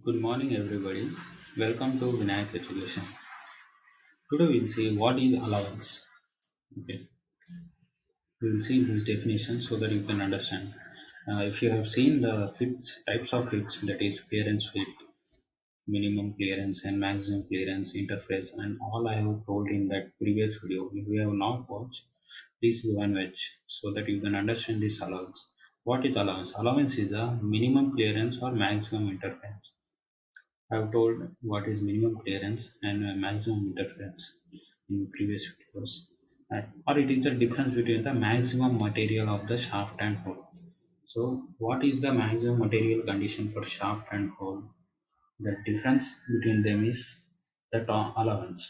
Good morning, everybody. Welcome to Vinayak Education. Today we'll see what is allowance. Okay, we will see this definition so that you can understand. If you have seen the fits, types of fits, that is clearance fit, minimum clearance, and maximum clearance, interface, and all I have told in that previous video. If you have not watched, please go and watch so that you can understand this allowance. What is allowance? Allowance is the minimum clearance or maximum interference. I've told what is minimum clearance and maximum interference in previous videos. Or it is the difference between the maximum material of the shaft and hole. So what is the maximum material condition for shaft and hole? The difference between them is the allowance.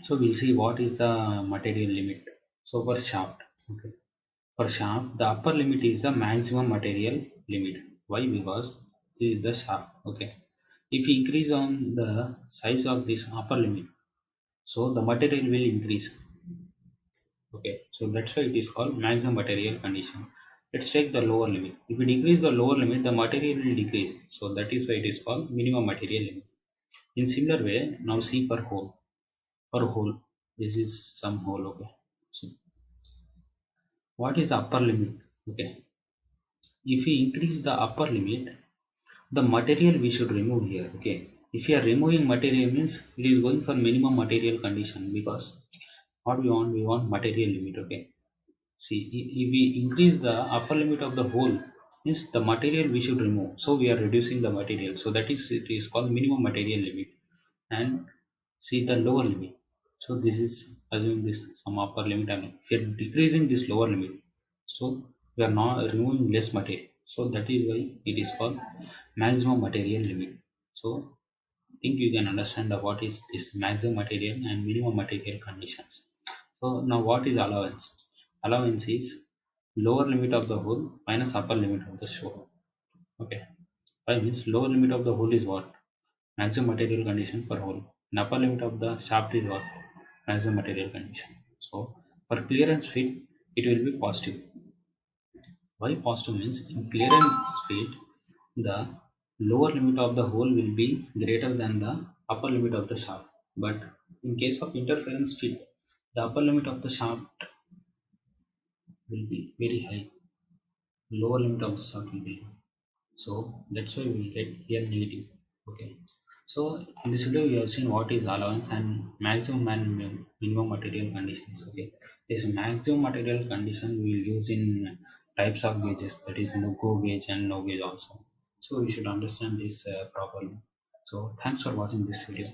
So we'll see what is the material limit. So for shaft, okay. For shaft, the upper limit is the maximum material limit. Why? Because this is the shaft. Okay. If we increase on the size of this upper limit, so the material will increase. Okay. So that's why it is called maximum material condition. Let's take the lower limit. If we decrease the lower limit, the material will decrease. So that is why it is called minimum material limit. In similar way, now see for hole. For hole, this is some hole. Okay. So what is the upper limit? Okay. If we increase the upper limit, the material we should remove here. Okay, if you are removing material means it is going for minimum material condition, because what we want material limit. Okay, see, if we increase the upper limit of the whole means the material we should remove, so we are reducing the material, so that is it is called minimum material limit. And see the lower limit, so this is assuming this some upper limit, and if you are decreasing this lower limit, so we are not removing less material, so that is why it is called maximum material limit. So think you can understand the what is this maximum material and minimum material conditions. So now what is allowance? Allowance is lower limit of the whole minus upper limit of the show. Okay, why means lower limit of the whole is what? Maximum material condition for hole. And upper limit of the shaft is what? Maximum material condition. So for clearance fit, it will be positive. Why positive means in clearance fit, the lower limit of the hole will be greater than the upper limit of the shaft. But in case of interference fit, the upper limit of the shaft will be very high. Lower limit of the shaft will be low. So that's why we get here negative. Okay. So in this video we have seen what is allowance and maximum and minimum material conditions. Okay. This maximum material condition we will use in types of gauges, that is no go gauge and no gauge also. So we should understand this properly. So thanks for watching this video.